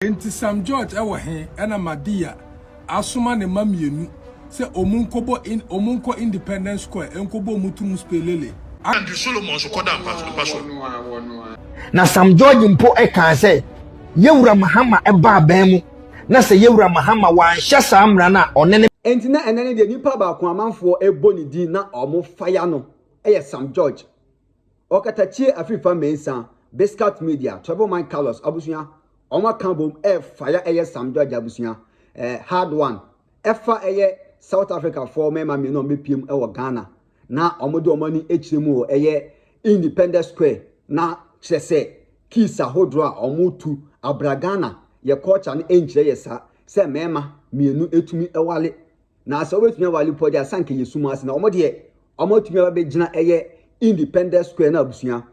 Enti Sam George ewo he ena Madia asoma ne mamienu se omunko Independence Square enkobo mutum spelele Andrew Solomon so koda paso na Sam George mpo kan say yewura Mahama eba aban na se yewura Mahama wan hye samra na onene enti na enene de nipa ba ko amanfo ebo ni din na omo fire no Sam George OkatakyieAfrifa mensa Bigscout media Troublé Carlos abusuya Oma kambom fire Sam George abusuya hard one efa South Africa for me mami no mepiem Ghana na omodo omani echiremu Independence Square na chese kisa hodro omutu abragana ye culture ne enchire yesa se mema mienu etumi ewale na asa obetumi ewale podi asanke yesuma ase na omode omotumi abegina Independence Square na abusuya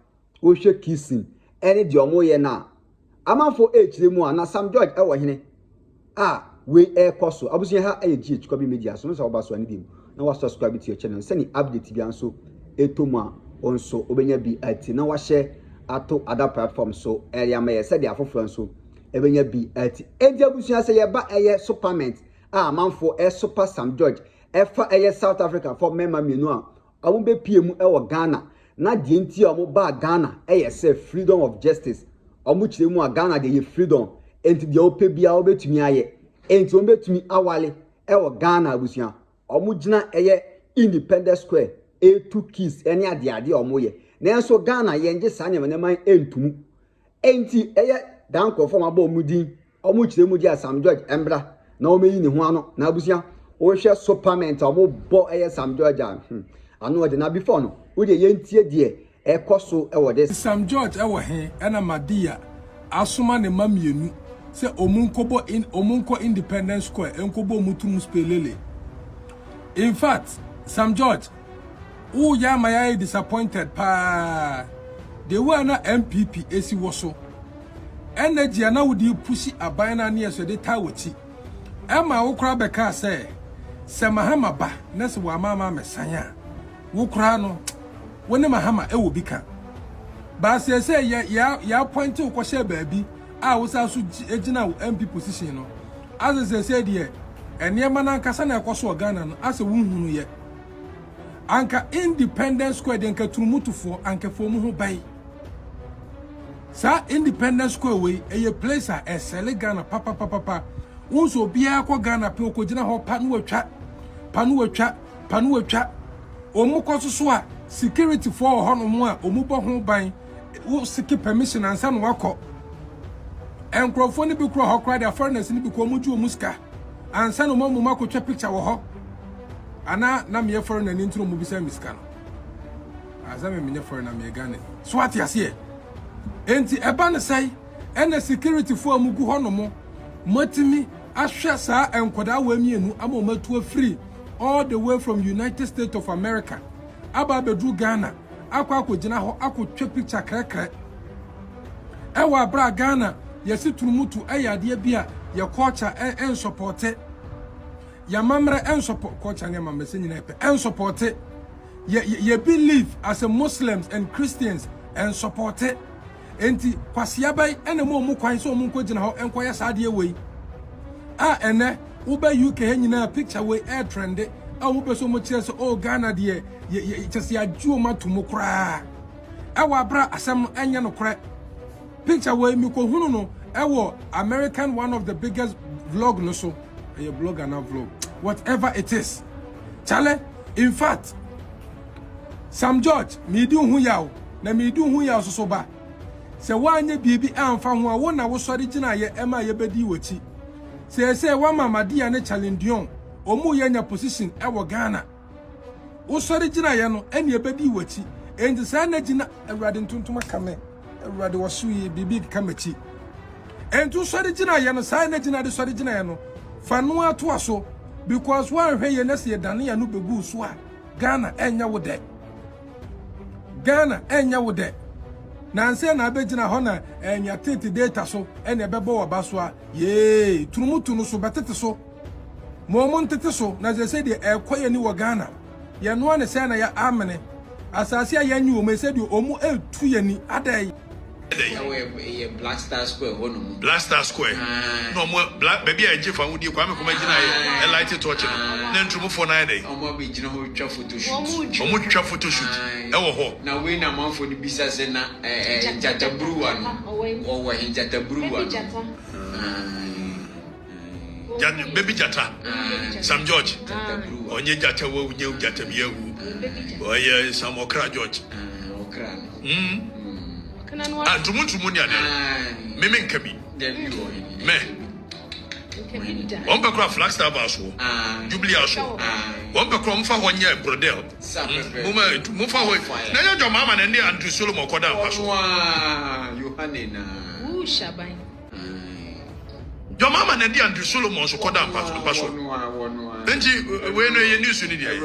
wo hwe kissing ene de omoye na amanfo echiremu na Sam George ewo hene we koso abusuya ha GH Kwabi media so so obaso ani dim na wa subscribe to your channel send update bi anso etoma onso obenya bi ati na wa share ato other platforms so area me said the afofo nso ebenya bi ati enti abusuya se ye ba superment amanfo super Sam George efa South Africa for member mienu amu be piemu Ghana na die nti amu ba Ghana say freedom of justice amu chiremu Ghana de freedom enti de ope bia obetumi aye enti ombetumi awale Ghana abusuya omu gina Independence Square two keys ene ade omoye nenso Ghana yenje sanya maneman entumu enti danko form aba omudin omu chiremu dia Sam George embra na omeyi ne ho ano na abusuya wo hwe superment omu bo Sam George anu de na before no wo de yentie de ekoso this Sam George ewo he ena Madia asoma ne mamienu se omunko Independence Square enkobo mutum spelele. In fact, Sam George ya maya disappointed pa de wa na MPP esi woso energy na wudi pushi abana na yeso de tawoti ema wo kra beka se Mahama ba na se wa mama mesanya wo kra no woni Mahama ewo bika ba se ya point ko she baabi wo sa so ejina MP position no as se de enema na nkasa na ekoso Ghana no ase wunhunu ye anka Independence Square de nka turumutufo anka fomu ho bai sa Independence Square we place a sele Ghana papa unso bia ko Ghana pe okogina ho panu watwa omu kososo a security for hono a omu bo ho ban wo siki permission ansa no wakọ enkrofo ni bi kro ho kra da foreigners ni bi ko mu ju omuska ansa no mamu makotwa picture wo ho ana na me foreigner ni ntro mu bisa miska no azame me foreigner me Ghana so ati ase enti eba ne sai ena security fo amugu ho no mo matimi ahwe saa enkoda wa mienu ama matu free all the way from United States of America aba bedru Ghana akogina ho akotwa picture krekre ewa bra Ghana yesi turumutu ayade bia ya culture en support ya mamre en support culture ne mamese nyina pe en support ye believe as a Muslims and Christians and support enti kwasia bai ene mo kwan so mo nkogina ho enkoya saade wei ene uba UK nyina picture we air trend wo be so mo kire so Ghana de ye chese ajuo matomo kra wa bra asem enye no kra picture we mi ko hunu no American one of the biggest vlog no so a blogger na vlog whatever it is chale in fact Sam George mi du hu yawo na mi du hu yawo so ba se wanye bibi amfa ho a wo na wo sori gina ye ema ye bedi wochi se wa mama dia ne challendion omu ye nya position Ghana wo sori gina ye no ene ye bedi wochi enti sa na gina awrade ntontoma kame awrade wo so ye bibi kamachi entu sori gina ye no sai na gina de sori gina ye no fanu ato aso because one hwe ye na se dane ya no begu so a Ghana enya wo de na nse na abegina ho na enya tete data so ene ebebo wo baso a ye turumutu no so betete so mo ntete so na je se de ekoye ni wo Ghana ye no ne se na ya amene asase ya nyi o me se de omu etu ye ni adai Black Star Square, Black Star Square. No more black baby. I just found you. Come and a light to watch it. Then to move for 9 days. Omo be jina ho twa photo shoot. Omo twa photo shoot. Na we na man for the business na Jata Brewer no. Owo hin Jata Brewer. Baby Jata. Sam George. Onye Jata wo nye Jata biye wu. Oye Sam Okra George. Okra. Tumunya de. Me nkabi. Me. One back Flagstaff aso. Jubilee aso. One back from fa honya brodel. Move forward. Na your mama na ndi Andrew Solomon koda aso. Yohanena. Shaban. Your mama na ndi Andrew Solomon so koda aso. Enti we no ye news ni dia.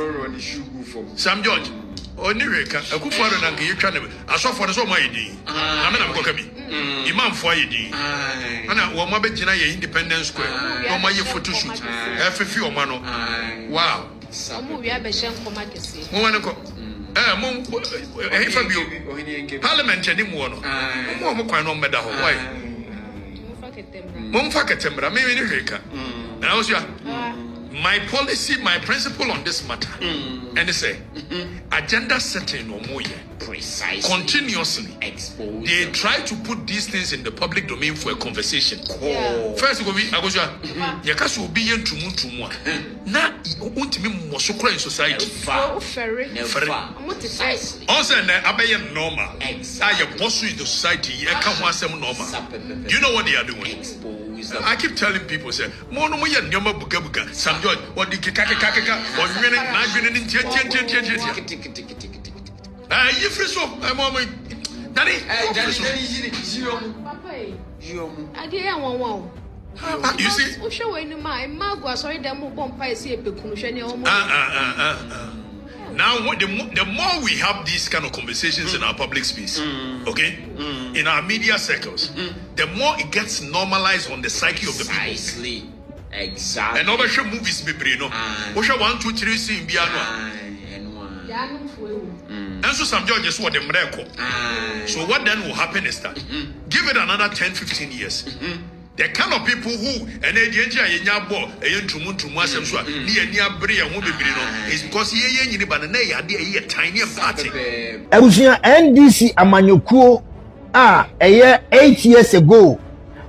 Sam George. Onireka akufo na nke yetwa ne asofo ne so mo ayedi na me na mkoka bi imam fo ayedi ana wo mo abegina ye Independence Square no mo ye photo shoot efefi o ma no wow Omo wi abehye nkoma kese mo wane ko mo efa bio parliament edi mo no mo kwan no meda ho why mo mfa ketembra me ni hweka na wo so my policy, my principle on this matter, and they say, agenda setting or more precisely, continuously. Expose they them. try to put these things in the public domain for a conversation. Yeah. First, I go. You can't be in tumu. Na want me more so in society. Ferry. Precisely. Also, I be normal. Exactly. I boss in the society. I can't want some normal. Do you know what they are doing? I keep telling people, say, Mono Moya Nyama Bugabuga, Sam George, what the Kaka, or winning, not winning in Tia. You free so, I'm on my Daddy. You see? Now, the more we have these kind of conversations in our public space, okay, in our media circles, the more it gets normalized on the psyche of the people. Exactly. And over show movies, baby, no. Osha 1, 2, 3, see piano. And so some judges what them record. So what then will happen is that give it another 10, 15 years. The kind of people who and they is because ye tiny party. NDC amanyokuo 8 years ago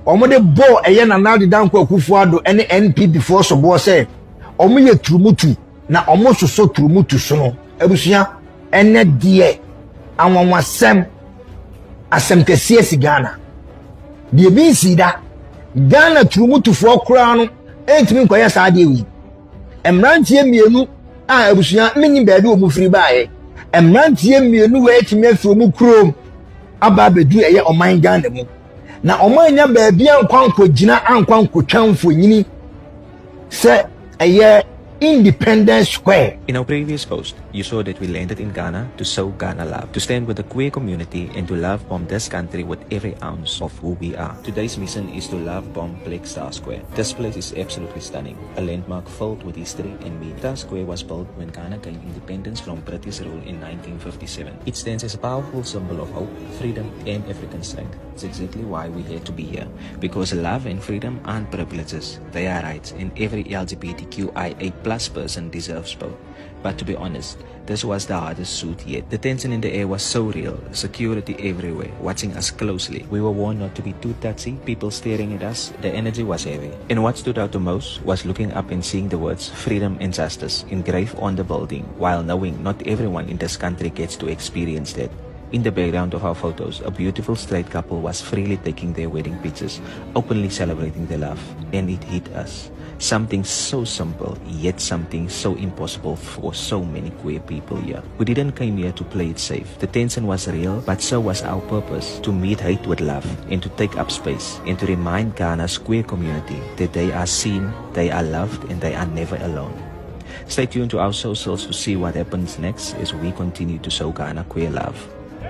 omode bo na now the down Akufo-Addo and NP before so bo say omo ye turumutu na omo so turumutu so no abusua ene de anwanwasem asem kese sigana de bi sida Ghana turumutu fo kura no entimi nkoya saade wi emrantie mienu abusua meni baade o mu firi baaye emrantie mienu we etimi afiri mu krom aba bedu eye oman Ghana mu na omanya baabi ankwanko gina ankwanko twanfo nyini se eye Independence Square. In our previous post, you saw that we landed in Ghana to show Ghana love, to stand with the queer community and to love bomb this country with every ounce of who we are. Today's mission is to love bomb Bigscout Square. This place is absolutely stunning, a landmark filled with history and meaning. Bigscout Square was built when Ghana gained independence from British rule in 1957. It stands as a powerful symbol of hope, freedom and African strength. It's exactly why we had to be here, because love and freedom aren't privileges, they are rights, and every LGBTQIA+ person deserves both. But to be honest, this was the hardest suit yet. The tension in the air was so real, security everywhere, watching us closely. We were warned not to be too touchy, people staring at us, the energy was heavy. And what stood out the most was looking up and seeing the words freedom and justice engraved on the building, while knowing not everyone in this country gets to experience that. In the background of our photos, a beautiful straight couple was freely taking their wedding pictures, openly celebrating their love, and it hit us. Something so simple, yet something so impossible for so many queer people here. We didn't come here to play it safe. The tension was real, but so was our purpose, to meet hate with love, and to take up space, and to remind Ghana's queer community that they are seen, they are loved, and they are never alone. Stay tuned to our socials to see what happens next as we continue to show Ghana queer love.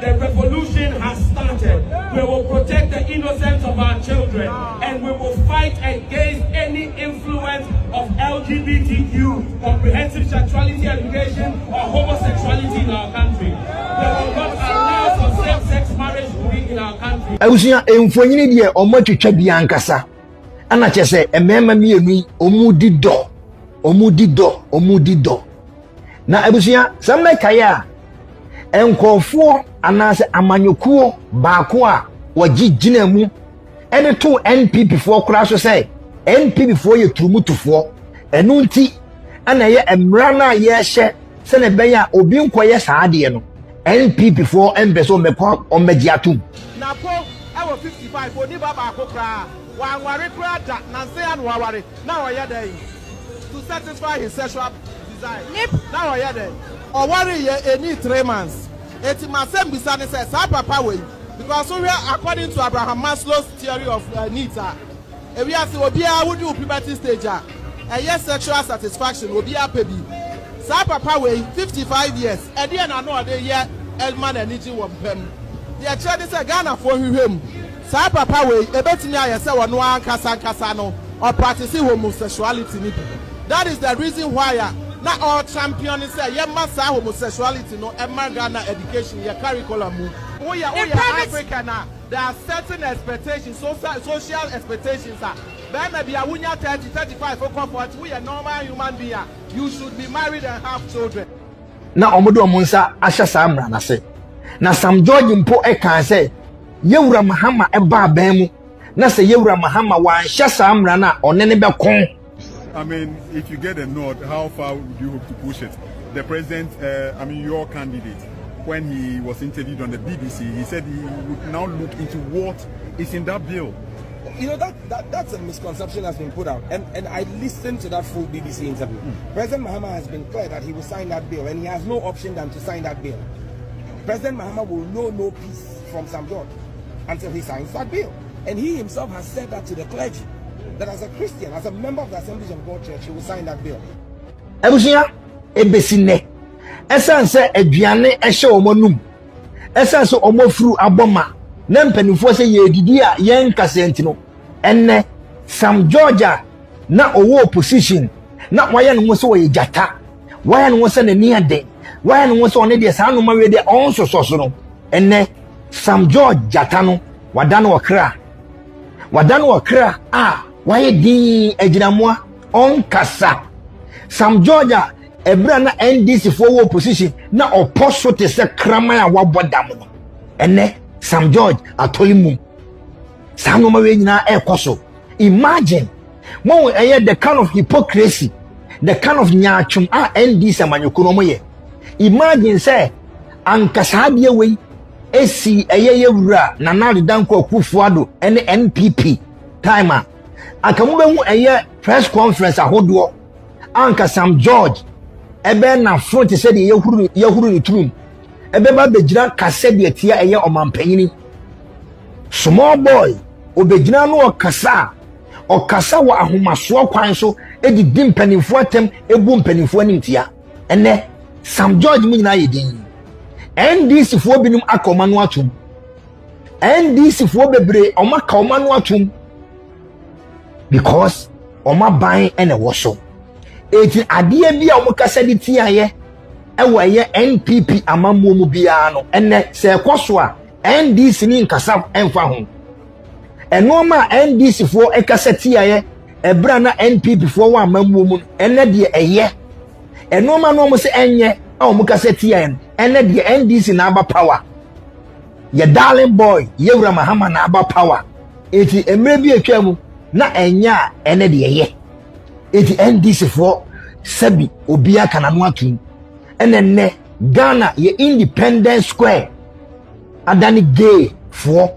The revolution has started. We will protect the innocence of our children, and we will fight against any influence of LGBTQ, comprehensive sexuality education, or homosexuality in our country. We will not allow for same-sex marriage ruling in our country. Abusia emfonyini die omotwetwa bia nkasa. Ana chese emema mienu omudi do. Na abusia samna kaya enkofo anase amanyokuo baako a wagigina mu ene to NPP fo kura so say NPP fo ye turumutufo enu nti ana ye emra na ye hye se ne benya obi nkoye saade no NPP fo embeso mekwa omegi atum na po ewo 55 oni baba akokra wa nware kra da na se ya no ware na oye dey to satisfy his sexual desire na oye dey o ware ye any 3 months eti masem bisa ne say sa papa we because so according to Abraham Maslow's theory of needs we are say obi a would do puberty stage yes sexual satisfaction obi a pebi sa papa we 55 years e dey na no dey year elman energy wo pem the actually say Ghana for hwehwem sa papa we e betimi aye say wono ankasa no or practice homosexuality ni that is the reason why na all champion say ye massa homosexuality no e ma Ghana education ye curriculum we are African now. There are certain expectations, social expectations. Then be a wunya 30, 35 for comfort. We are normal human being. You should be married and have children. Na omodo omonsa asha samra na se. Na Sam George mpo e kan se yewura Mahama e ba ban mu. Na se yewura Mahama wa ansha samra na onene be kon. I mean, if you get a nod, how far would you hope to push it? The president, your candidate, when he was interviewed on the BBC, he said he would now look into what is in that bill. You know, that's a misconception that's been put out. And I listened to that full BBC interview. President Mahama has been clear that he will sign that bill, and he has no option than to sign that bill. President Mahama will know no peace from Sam George until he signs that bill. And he himself has said that to the clergy, that as a Christian, as a member of the Assemblies of God Church, he will sign that bill. Ebusia ebesine esanse aduane ehye omonum esanse omofuru aboma na mpanifo se ye didi a yen kasenti no enne Sam George na owo opposition na waye no so ye jata waye no so na ni ade waye no so ne de sanu ma we de on so no enne Sam George jata no wadano wakra waye din aginamoa on kasa Sam George ebra na NDC for wo position na oposo te se krama ya wabodam no ene Sam George atolimu sanu ma we nyina ekoso imagine mo the kind of hypocrisy, the kind of nyachum NDC amanyoko no mo ye imagine say ankasa de we esi yewura na na danko akufuado ene NPP timer akamu be hu press conference ahodo anka Sam George ebe na front said yehuru ni trum ebe ba begira kase de atia omampanyini small boy obegina no okasa wa ahomaso kwan so edi dimpanifo atem ebu mpanifo animtia ene Sam George mu nyina yedin NDC fo binum akoma no atum NDC fo bebre omaka oma no atum because oma ban ene woso eti ade bia omukasa di tiaye ewo ye NPP amammo mu bia no ene se ekoso a NDC ni nkasa emfa ho enoma NDC fo ekasa tiaye ebra na NPP fo wa amammo mu ene de eye enoma no mo se enye omukasa tiaye ene de NDC na aba power ye darling boy yewura Mahama na aba power eti emre bi atwamu na enya ene de eye eti NDC for sabi obia kananu atum ene Ghana ye Independence Square adani gay for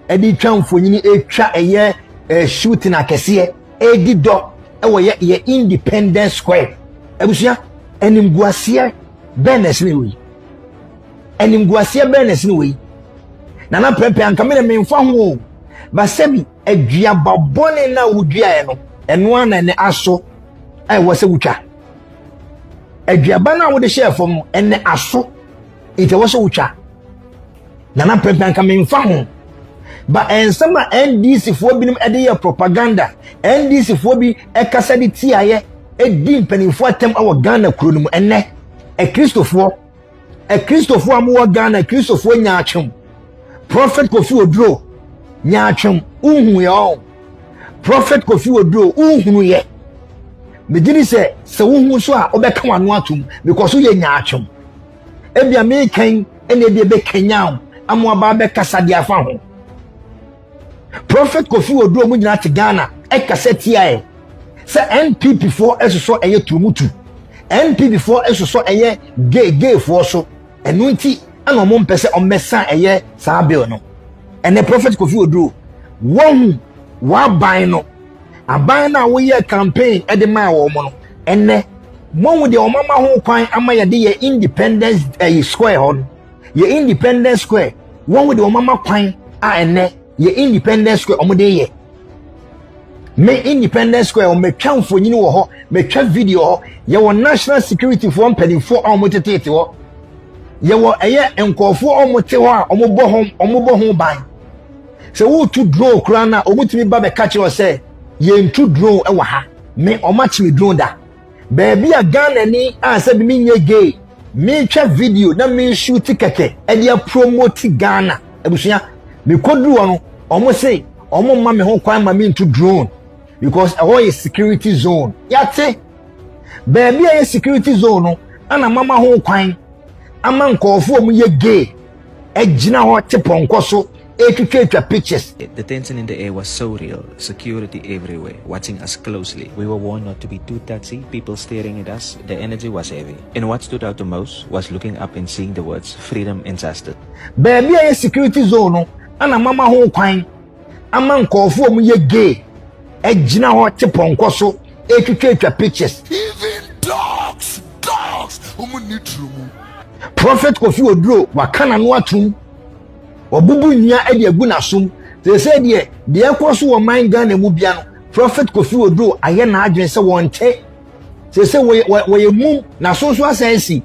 edi twamfonyini etwa eye shooting akese edi do ewo ye Independence Square ebusia enimguasie benes ni wi enimguasie benes ni wi nana pepe ankamene memfa ho ba sabi adua babone na wudua no eno ana ne aso ai wo se wutwa aduaba na wo de share fom ene aso ite wo se wutwa nana pepe ankamemfa ho ba ensama NDC fo binum ede ye propaganda NDC fo bi ekasa di tiaye edi mpanifo atem awo Ghana kuro no ene Kristofo amu wo Ghana Kristofo nyaachum Prophet Kofi Oduro nyaatwem unhu ye Prophet Kofi Oduro unhu ye medini se unhu so a obeka wano atum because ye nyaatwem ebia me kan ene de be kanyam amo aba be kasa de afa ho Prophet Kofi Oduro mu nyina te Ghana e kasa tia se NPP for eso eye turumutu NPP for eso eye gay for so enu nti ana mo mpese o mesa eye saa bill no ene Prophet Kofi Oduro won wa ban no aban na wo ye campaign e de ma wo mo no ene mo de o mama ho kwan ama ye de ye Independence Square hon ye Independence Square won de o mama kwan a ene ye Independence Square o mo de ye me Independence Square o me twa mfonyini wo ho me twa video ho ye wo national security for mpanifo a mo tetete ho ye wo eye enkofo o mo te ho a o mo bo ho ban se wo tu drone kura na o mutimi ba be catch o say ye ntu drone e wa ha me o match me drone da baby a Ghana ni a say me nye gay me twa video na me shoot keke e dia promote Ghana ebusua me kodru no o mo say o mo ma me ho kwan ma me ntu drone because a is security zone yate baby a security zone no ana mama ho kwan ama nkofo mu ye gay e gina ho teponko so pictures. The tension in the air was so real, security everywhere, watching us closely. We were warned not to be too touchy, people staring at us, the energy was heavy. And what stood out the most was looking up and seeing the words freedom and justice. Baby, a security zone, and mama home quine, a man called for me gay, a gina hot tip on coso, pictures. Even dogs, Prophet Kofi Oduro, wakana nwatu. Obubu nya e de agu na som they say de ekwoso wo man Ghana mu bia no Prophet Kofi Oduro aye na adwen se wonte say we mum na so asensi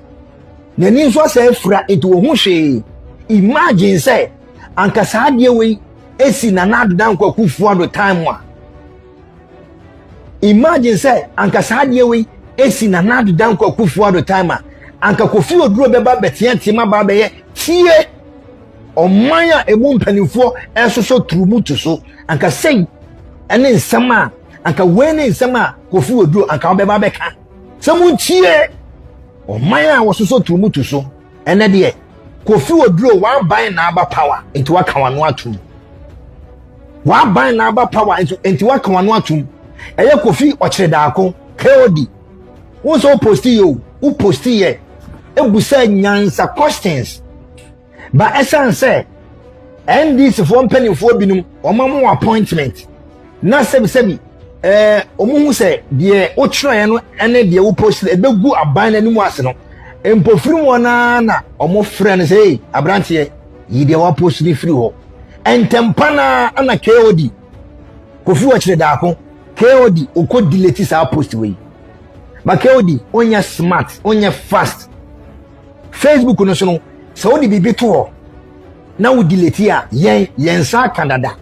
na ni so asenfra into wo hu hwe imagine say anka saade we esi na nadu dan kwakufu ado time wa imagine say anka saade we esi na nadu dan kwakufu ado time anka Kofi Oduro beba betiantima ba be ye tie Omaya emu mpanifo eso turumutu so anka sei ene nsama anka wene nsama Kofi Oduro anka obeba beka samuntie omaya woso turumutu so ene de Kofi Oduro wa ban na aba power enti waka wano atum wa ban na aba power enti waka wano atum eye Kofi okire daako KOD wo so posti yo wo posti ye ebusa nyansa questions but essence say NDC for penny for binum omamu appointment na sebi omu say de o try no ene de wo post e begu aban na nimu ase no empofiri mo na omo frɛ say abrantie yi de wa post ni free ho entempa na ana KOD Kofi wa kire da ko KOD uko delete sa post we but KOD onya smart onya fast Facebook no so no so di bibi to na wo delete a yen sa Canada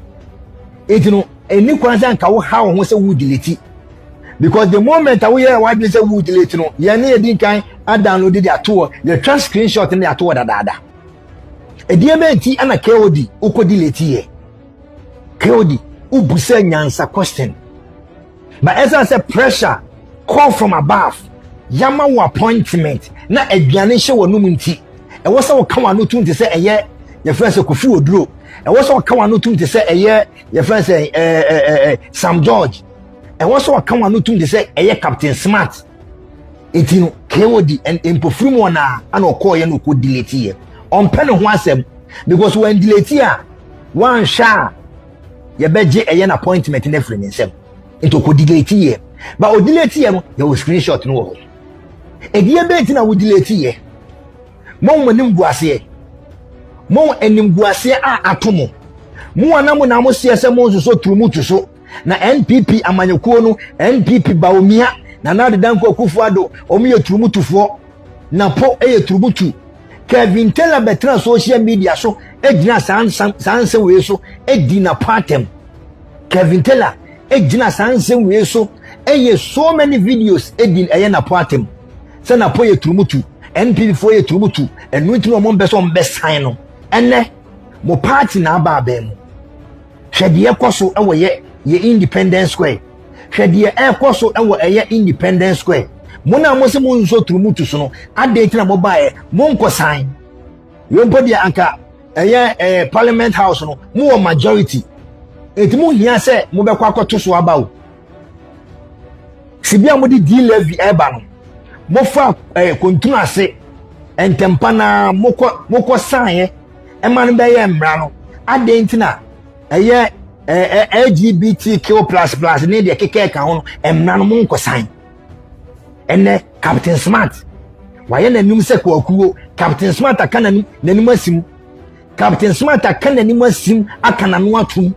etino eni kwanza nka wo ha wo se wo delete because the moment we hear why say wo delete no ye na edin kan a download the ato the transcript screenshot na ato dada edie menti ana KOD uko delete ye KOD ubusa nyansa question but as I say pressure call from above yama wo appointment na aduane hye wo num nti e wo se wo ka wano tum te se eye your friend say Kofi Oduro e wo se wo ka wano tum te se eye your friend say Sam George e wo se wo ka wano tum te se eye Captain Smart etino KOD and empofrim wona ana okọ ye no ko delete ye on pen ho asem because when delete ya one sha ye beje eye na appointment na free nsem into ko delete ye but o delete ye no ye wo screenshot no wo edie beti na wo delete ye mo nim guase mo enim guase a atomo mo anamo na mo siese mo so turumutu so na NPP amanyekuo no NPP baomia na na de danko akufuado omo ye turumutufo na po eye turumutu Kevin Teller betra social media so ejina sanse we so edi na patem Kevin Teller ejina sanse we so eye so many videos edi eye na patem se na po ye turumutu NPP for ye turumutu enu ntino mo mbeso mbesan no ene mo party na aba abem hwede ekoso ewo ye Independence Square hwede ekoso ewo eye Independence Square mona mo se mo nso turumutu so no ade tina mo bae mo nkosan yompo dia anka eye Parliament House no mo majority enti mo hia se mo be kwa akoto so aba o sibia mo di levy eba no mo fa kontinu ase entempa na moko sanye ema no be ye mra no ade ntina eye LGBTQ++ ne de keke ka ho no emra no mo nkosan ene Captain Smart waye nanim se kwakuo Captain Smart akana nanim asim Captain Smart akana nanim asim akana no atum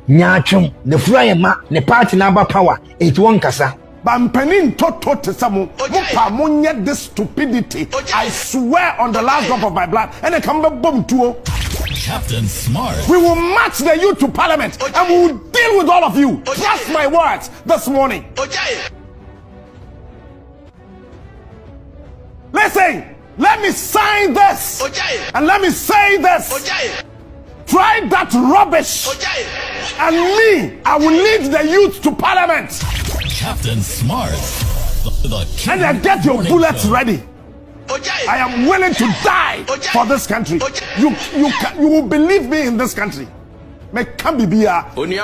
nyaatwem the flyema ne party number power 81 kasa Bampanin toto tesamo mupa munye this stupidity. I swear on the last drop of my blood and I come back boom to Captain Smart. We will march the youth to parliament and we will deal with all of you. Trust my words this morning. Listen, let me sign this and let me say this. Try that rubbish and me, I will lead the youth to parliament. Captain Smart, the king. And then get your bullets ready. I am willing to die for this country. You will believe me in this country. Me come be here. Me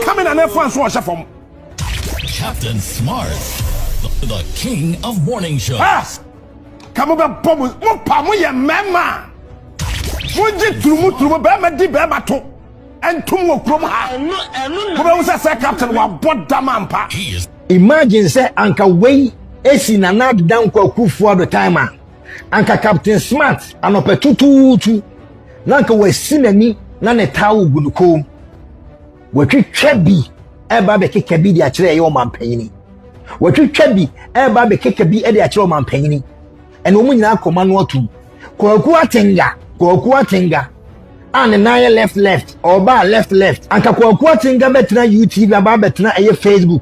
come in and everyone watch from. Captain Smart, the king of morning show. Come over, bomu. Mo pa mo ye mema. Mo je trumu be ma di be ma to. Entum wo krom ha. Ko be wo say captain wa bodamampa. Imagine say anka wey esi na nad down kwakufu at the time anka Captain Smart anopetututu nanka we sinani na ne tawo gunukom watwitwa bi eba be keke bi di akire ye o mampanyini watwitwa bi eba be keke bi e di akire o mampanyini ene omu nyina akoma no atu kwaku atenga and nine left or ba left anka kwaku atenga betina YouTube aba betina eye Facebook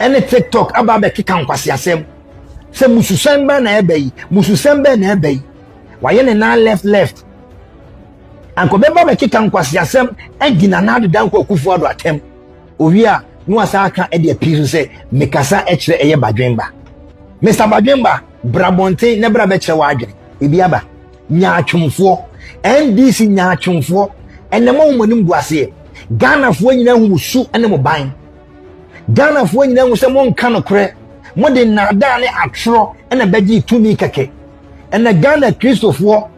ene TikTok aba be keka nkwase asem se mususembe na ebeyi waye ne na left anko beba be keka nkwase asem egina na adedan kwakufu ado atem owi a no asaka e de apisu se mekasa ekire eye badwenba Mr. Badwenba brabonte ne bra be kire wa adwene ebiaba nyaatwumfo NDC nyaatwumfo ene mo monim guase Ghana fo nyina hu su ene mo ban Ghana fo nyina hu se mo nka no kore mo de nada ne atro ene beji tumi keke ene Ghana Christopher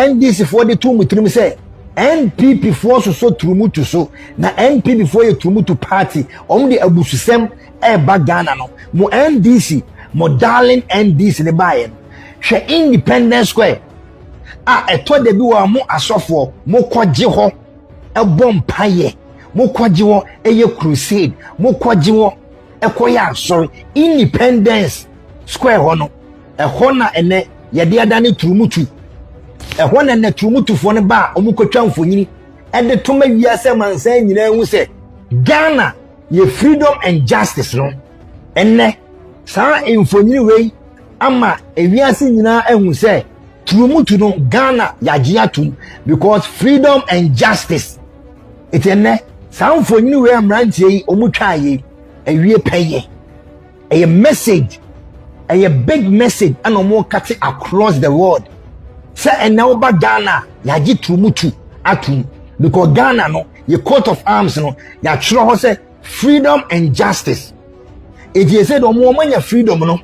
NDC fo de tumu trim se NPP fo so trumutu so na NPP fo ye trumutu party om de abususem e ba Ghana no mo NDC mo darling NDC ne baye hwe Independence Square eto de bi wa mo asofo mo kwaje ho ebom paye mo kwaje ho eye crusade mo kwaje ho ekoya sorry Independence Square ho no ho na ene ye de adane turumutu ho na ne turumutu fo ne ba omukotwa mfonyini e de to ma wiase mansan nyina hu se Ghana ye freedom and justice no enne sa mfonyini wei ama ewiase nyina ehun se turumutu no Ghana yagiatum because freedom and justice itenne sa mfonyini we amrantie yi omutwa yi ewie peye a message a big message and omo cut across the world say enna oba Ghana yagi turumutu atum because Ghana no ye coat of arms no ya chiro ho say freedom and justice it is said omo manya freedom no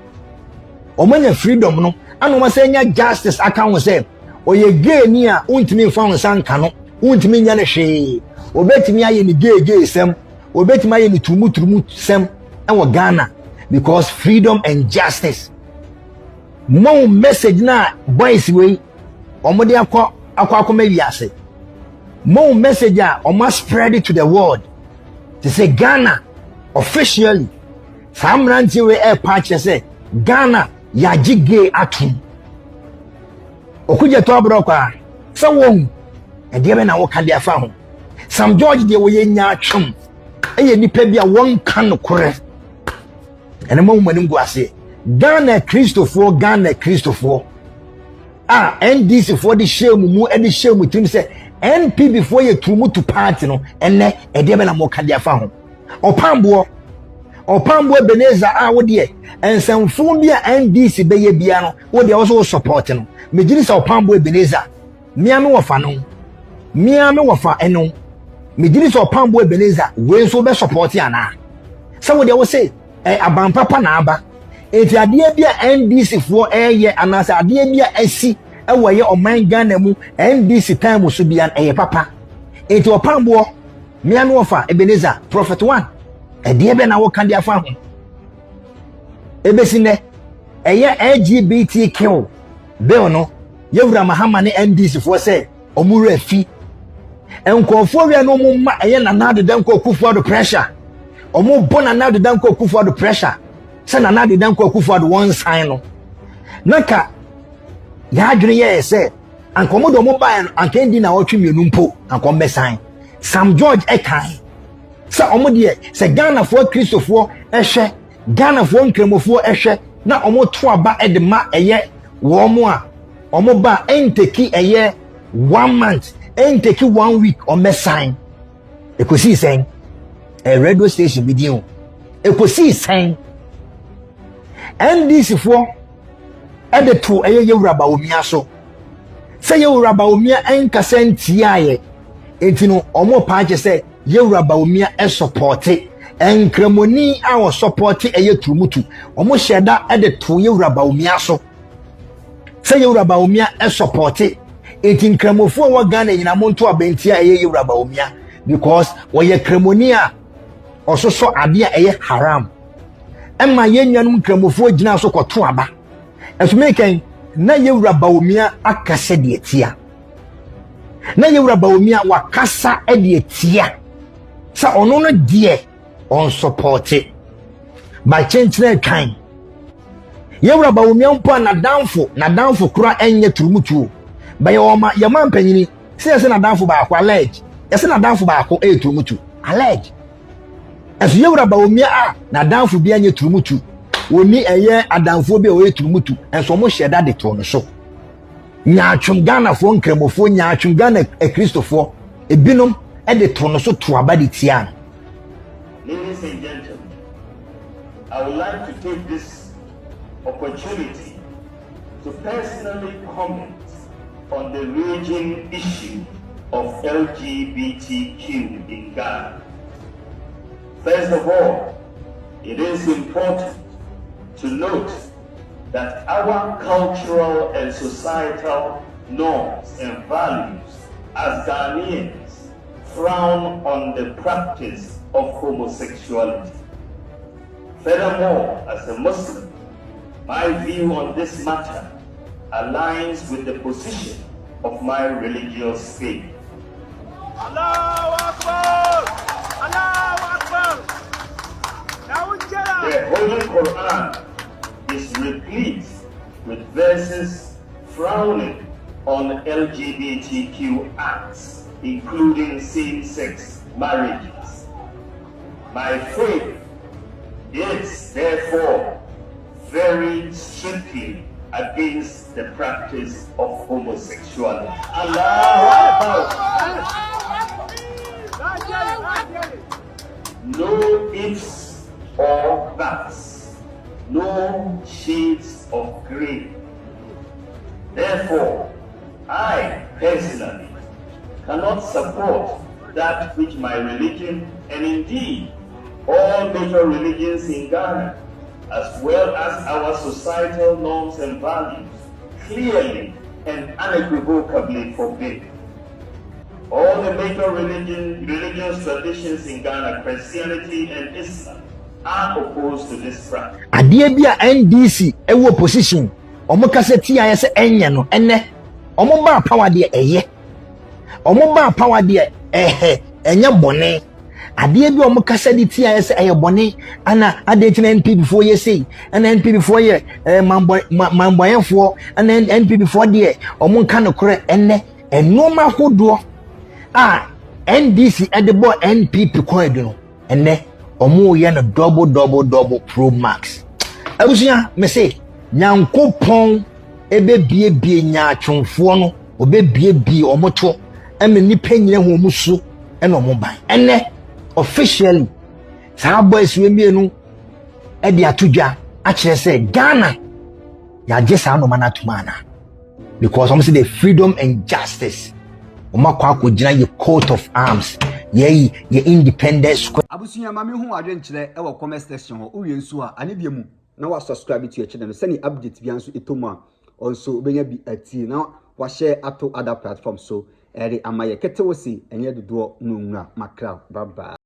and we say justice account say oye gay ni a untimi fa won nka no untimi nya ne hwe obetimi aye ni gay sem obetimi aye ni turumu sem and Ghana because freedom and justice mo message na boys we omode akwa wiase mo message a omo spread it to the world to say Ghana officially samranti we patch say Ghana yaji gay atum okuje to abrokwa so won e de be na wo ka de afa ho Sam George de wo ye nya atwem eye nipa bia won kan no kore ene mo manim guase Ghana Christopher NDC for the shame mu e the shame trim say NP before you tumu to party no ene e de be na mo ka dia fa ho opambo Ebenezer wo de ensamfo bia NDC be ye bia no wo de also support no mejiri sa opambo Ebenezer miame wo fa no miame wo fa eno mejiri sa opambo Ebenezer we so be support ana sa wo de wo say abampapa na aba eti ade bia NDC for ye anasa ade bia asi ewo ye oman Ghana mu NDC time so bia papa eti opambo miame wo fa Ebenezer prophet 1 ede be na wo kan dia fa ho ebesine LGBTQ bill no yewura Mahama ne NDC for say omura fi enkofo wi no mo ma na de dan ko kufu do pressure omo bona na de dan ko kufu do pressure se na de dan ko kufu do one sign no naka ya adwene ye say ankomo do mo ba anka ndi na otwe mienu mpo ankom be sign Sam George ekai sa omo de se Ghana for Christopher ehwe Ghana for nkremofo ehwe na omo to aba edema wo mo a omo ba enteki 1 month enteki 1 week o me sign ekosi sen radio station video ekosi sen NDC for ede to yewura ba omia so se yewura ba omia enkasa ntiaye etino omo paache se yewura ba omia support enkremoni awo support turumutu omo sheda ede to yewura ba omia so se yewura ba omia support etin kremofo wa Ghana nyina monto abentia yewura ba omia because we kremoni a ososo ade a haram emma yenwanum kremofo gina so kwoto aba esumeken na yewura ba omia akase de etia na yewura ba omia wakasa de etia sa ono no de on support by change kan yewura ba omia mpo na danfo kura enye turumutu by oma yaman panyini se na danfo ba akwa allege se na danfo ba akwa turumutu allege as yewura ba omia na danfo bia nye turumutu woni adanfo bia o turumutu enso mo sheda de to no so nyaatwum Ghana fo nkremofo nyaatwum Ghana Christopher ebinom de to no so to aba de tia. Ladies and gentlemen, I would like to take this opportunity to personally comment on the raging issue of LGBTQ in Ghana. First of all, it is important to note that our cultural and societal norms and values as Ghanaians frown on the practice of homosexuality. Furthermore, as a Muslim, my view on this matter aligns with the position of my religious faith. Allahu Akbar! Allahu Akbar! The Holy Quran is replete with verses frowning on LGBTQ acts, including same-sex marriages. My faith is therefore very strictly against the practice of homosexuality. No ifs or buts, no shades of grey. Therefore, I personally cannot support that which my religion and indeed all major religions in Ghana, as well as our societal norms and values, clearly and unequivocally forbid. All the major religious traditions in Ghana, Christianity and Islam, are opposed to this practice. Adiebia NDC ewo position omo kaseti ya se enye no enne omo ba power de eye omo ba power de enye bone adiebia omo kaseti ti ya se eye bone ana adeti na NP before ye say ana NP before ye mamboyenfo ana NP before de omo nka no kore enne enoma hodo NDC edebo NPP ko edu enne omo ye no double pro max abusuya me say nyankopon ebe bie nya twonfo no obe bie omoto eme nipa nyina ho musu ena omoban ene officially saa boys we mienu e dia atodwa a kire say Ghana ya je saa no mana tumana because almost the freedom and justice omakwa akogina ye coat of arms ye independence square abusunya mame hu adwenkyere e wo comment section ho uwie nsu a ane bia mu na wa subscribe to your channel send update bia nso etomu a onso obenya bi ati na wa share ato other platforms so eri amaye ketewosi enye dodo no nwura makra bye bye.